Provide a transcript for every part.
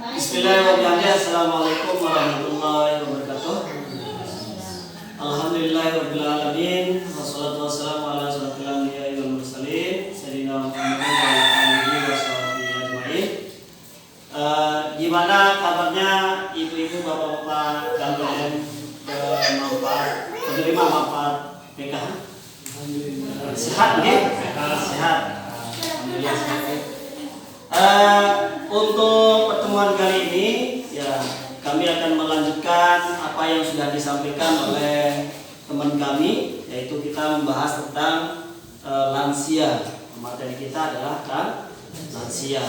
Bismillahirrahmanirrahim. Assalamualaikum warahmatullahi wabarakatuh. Alhamdulillahirabbil alamin wassalatu wassalamu ala asyrofil anbiya'i wal mursalin sayyidina Muhammadin wa ala alihi washabihi ajmain. Gimana kabarnya ibu-ibu, bapak-bapak kalian penerima manfaat PKH? Sehat nggih? Sehat. Alhamdulillah sehat. Untuk pertemuan kali ini ya kami akan melanjutkan apa yang sudah disampaikan oleh teman kami, yaitu kita membahas tentang lansia. Materi kita adalah lansia.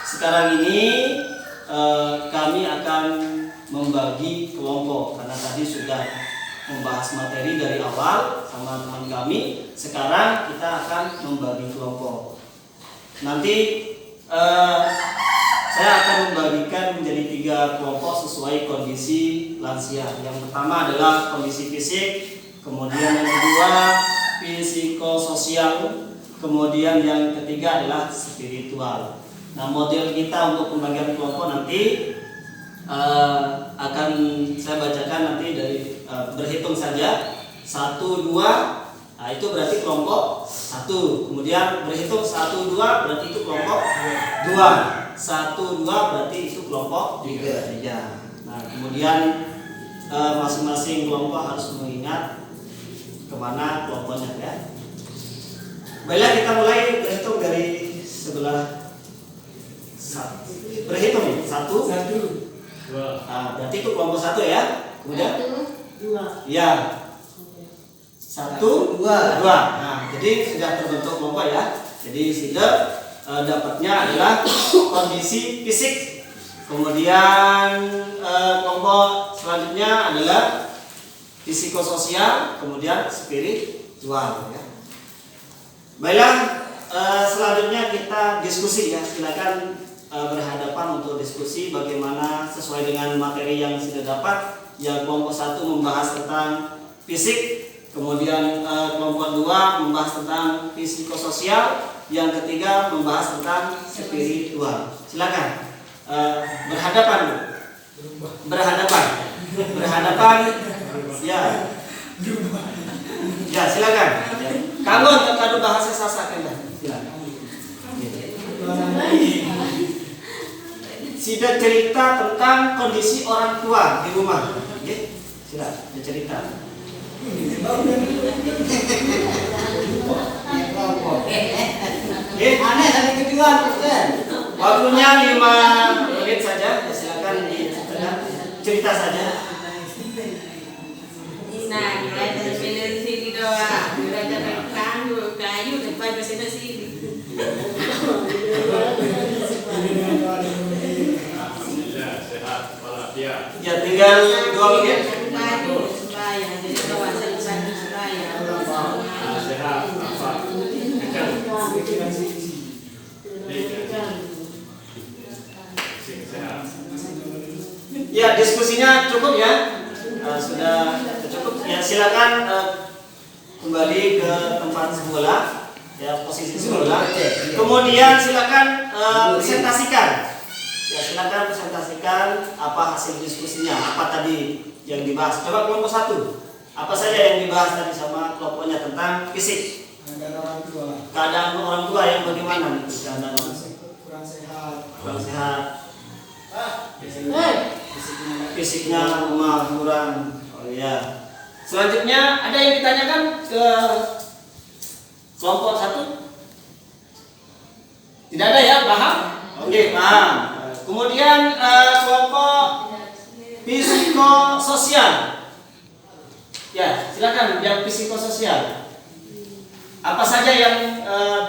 Sekarang ini kami akan membagi kelompok karena tadi sudah membahas materi dari awal sama teman kami. Sekarang kita akan membagi kelompok. Nanti saya akan membagikan menjadi 3 kelompok sesuai kondisi lansia. Yang pertama adalah kondisi fisik, kemudian yang kedua psikososial, kemudian yang ketiga adalah spiritual. Nah, model kita untuk pembagian kelompok nanti akan saya bacakan nanti dari berhitung saja 1, 2. Nah, itu berarti kelompok 1. Kemudian berhitung 1, 2 berarti itu kelompok 2. 1, 2 berarti itu kelompok 3. Nah, kemudian masing-masing kelompok harus mengingat kemana kelompoknya ya. Baiklah, kita mulai berhitung dari sebelah berhitung 1, 2. Nah, berarti itu kelompok 1 ya. Kemudian 2. Ya. 1, 2. Nah, jadi sudah terbentuk kelompok ya. Jadi sudah dapatnya adalah kondisi fisik. Kemudian kelompok selanjutnya adalah psikososial, kemudian spiritual ya. Baiklah, selanjutnya kita diskusi ya. Silakan berhadapan untuk diskusi bagaimana sesuai dengan materi yang sudah dapat. Yang kelompok 1 membahas tentang fisik, kemudian kelompok 2 membahas tentang psikososial, yang ketiga membahas tentang spiritual. Silakan berhadapan ya. Ya, silakan. Kalau kadu bahasa Sasak kan. Silakan. Sudah cerita tentang kondisi orang tua di rumah. Oke, silakan cerita. Aneh tadi kedua, Ustaz. Waktunya 5 menit saja. Silakan cerita saja. Nah, kita dari sini doang. Kita dari kayu, kayu depan ke sini. Alhamdulillah sehat walafiat. Ya, tinggal 2 menit. Sembahyang, jadi kawasan sembahyang. Sehat apa? Sehat. Ya, diskusinya cukup ya. Sudah cukup. Ya, silakan kembali ke tempat semula. Ya, posisi semula. Kemudian silakan presentasikan. Ya, silakan presentasikan apa hasil diskusinya, apa tadi yang dibahas. Coba kelompok 1. Apa saja yang dibahas tadi sama kelompoknya tentang fisik? Keadaan orang tua yang bagaimana nih? Keadaan Kurang sehat. kurang sehat. Fisiknya lemah, kurang. Oh iya. Selanjutnya ada yang ditanyakan ke kelompok 1? Tidak ada ya, paham? Oke, paham. Kemudian kelompok psikososial. Ya, silakan yang psikososial. Apa saja yang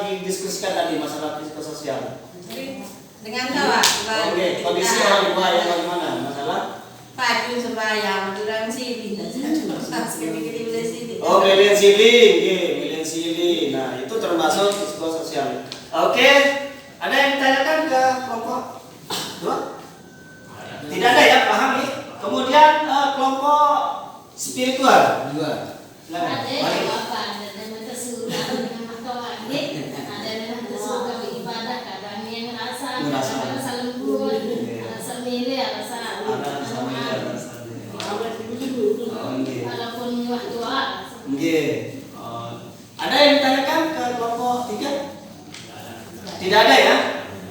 didiskusikan tadi masalah psikososial? Dengan tawa. Oke, kondisi orang tua yang bagaimana? Masalah? Padu sembahyang, kurang sini. Oh, miliensili. Nah, itu termasuk psikososial. Oke, ada yang ditanyakan ke kelompok 2? Tidak ada ya, paham nih. Kemudian kelompok spiritual. 2. Silakan. Ada yang ibadah, kadang yang ngerasa lembut. Ada sama ada yang ditanyakan ke kelompok 3? Tidak ada ya?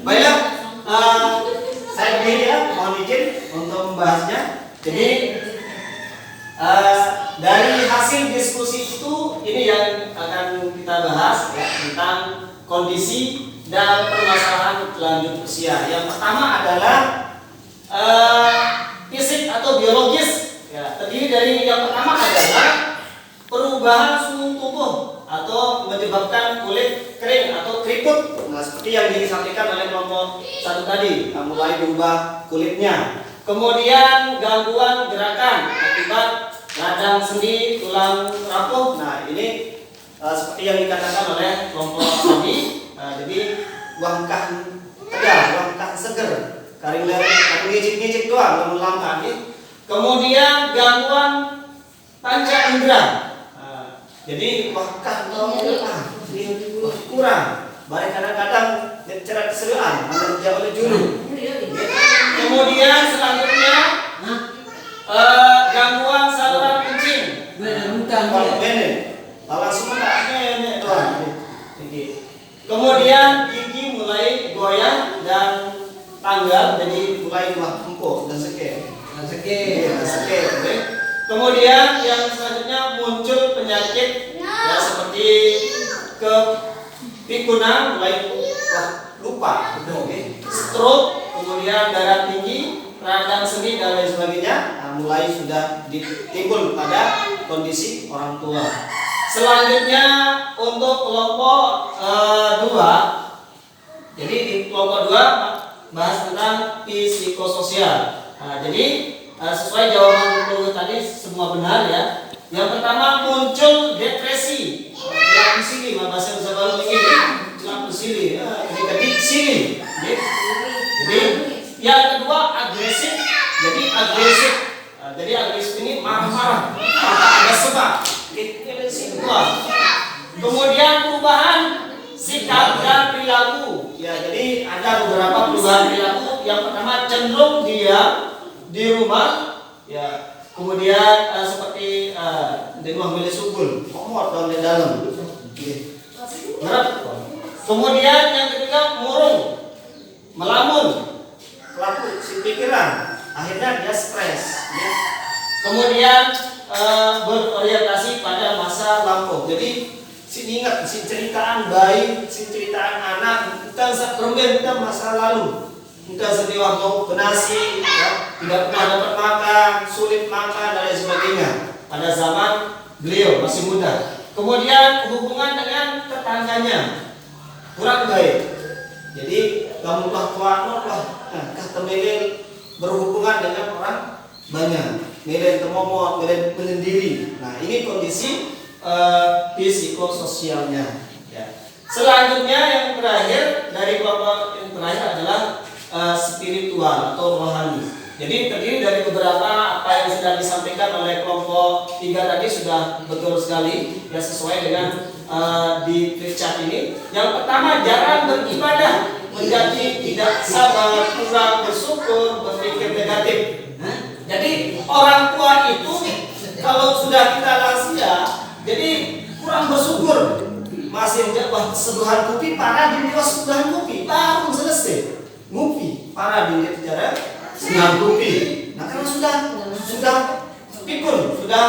Baiklah, saya berdiri ya, mohon izin untuk membahasnya. Jadi dari hasil diskusi itu ini yang akan kita bahas ya, tentang kondisi dan permasalahan lanjut usia. Yang pertama adalah fisik atau biologis. Ya, terdiri dari yang pertama adalah perubahan suhu tubuh atau menyebabkan kulit kering atau keriput. Nah, seperti yang disampaikan oleh kelompok 1 tadi, mulai berubah kulitnya. Kemudian gangguan gerakan akibat radang sendi, tulang rapuh. Nah, ini seperti yang dikatakan oleh kelompok tadi. Jadi langkah tegar, langkah seger, karing ngicik-ngicik doang, langkah. Kemudian gangguan panca indera. Jadi langkah kurang. Barang kadang-kadang cerah keseruan, mengerja oleh juru. Kemudian selanjutnya gangguan saluran kencing. Langsung tak doang. Kemudian gigi mulai goyang dan tanggal, jadi mulai empuk dan sekek. Kemudian yang selanjutnya muncul penyakit ya seperti kepikunan, mulai lupa, stroke, kemudian darah tinggi, radang sendi dan lain sebagainya. Nah, mulai sudah timbul pada kondisi orang tua. Selanjutnya untuk kelompok 2, jadi di kelompok 2 bahas tentang psikososial. Nah, jadi sesuai jawaban dulu tadi semua benar ya. Yang pertama muncul depresi, gelap di sini, bahasa Indonesia baru begini, gelap di sini, kedik sini. Jadi yang kedua agresif, jadi agresif. Jadi agresif ini marah-marah, ada sebab. Kemudian perubahan sikap dan perilaku. Ya, jadi ada beberapa perubahan perilaku. Yang pertama cenderung diam di rumah, ya. Kemudian seperti di rumah milik subul, komod di dalam. Kemudian yang ketiga murung, melamun, kelapu si pikiran, akhirnya dia stres. Ya. Kemudian berorientasi pada masa lampau. Jadi si ingat si ceritaan bayi, si ceritaan anak, kita permen kita masa lalu. Kita sedih waktu penasi, ya, tidak pernah dapat makan, sulit makan dan lain sebagainya. Pada zaman beliau masih muda. Kemudian hubungan dengan tetangganya kurang baik. Jadi kamu tua, kata melel berhubungan dengan orang banyak. Melel termomot, melel menyendiri. Nah, ini kondisi psikososialnya. Ya. Selanjutnya yang terakhir dari kelompok yang terakhir adalah spiritual atau rohani. Jadi terdiri dari beberapa apa yang sudah disampaikan oleh kelompok 3 tadi sudah betul sekali ya, sesuai dengan di chat ini. Yang pertama jarang beribadah, menjadi tidak sabar, kurang bersyukur, berpikir negatif. Jadi orang tua itu kalau sudah kita lansia, jadi kurang bersyukur. Masih jawab sebuah kopi parah di bawah sebuah kopi baru selesai. Ngopi para di sejarah senang kopi. Nah, karena sudah pikun, sudah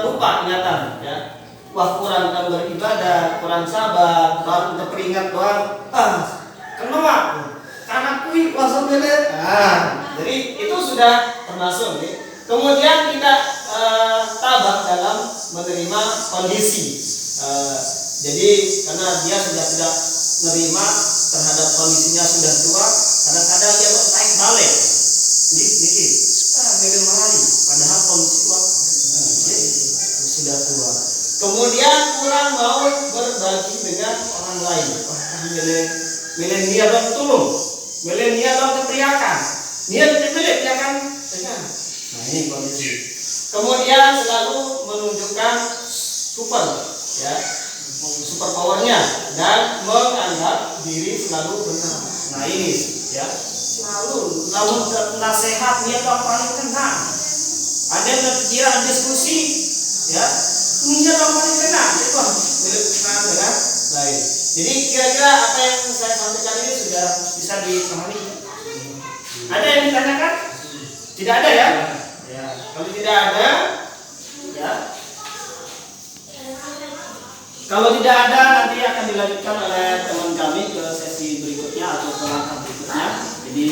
lupa ingatan ya. Wah, kurang beribadah, kurang sabar, baru teringat doang. Kenapa? Karena kui langsung beli. Jadi itu sudah termasuk ya. Kemudian kita tabah dalam menerima kondisi. Jadi karena dia sudah tidak menerima terhadap kondisinya sudah tua, kadang-kadang dia naik balik, milih marali, padahal kondisi tua, sudah tua. Kemudian kurang mau berbagi dengan orang lain. Milenial dong tulung, milenial dong kepriakan, dia pilih ya kan? Nah, ini kondisi. Kemudian selalu menunjukkan super, ya. Super powernya dan menganggap diri selalu benar. Nah, ini ya lamun nasihat dia tak paling kena. Ada yang kira diskusi, ya, ini tak paling kena. Itu berkenaan dengan lain. Jadi kira-kira apa yang saya sampaikan ini sudah bisa dipahami? Ada yang ditanyakan? Tidak ada ya? Ya. Kalau tidak ada, ya. Kalau tidak ada, nanti akan dilanjutkan oleh teman kami ke sesi berikutnya atau ke langkah berikutnya. Jadi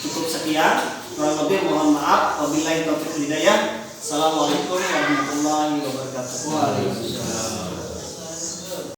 cukup sekian. Kurang lebih mohon maaf. Wabillahi taufiq wal hidayah. Assalamualaikum warahmatullahi wabarakatuh. Waalaikumsalam.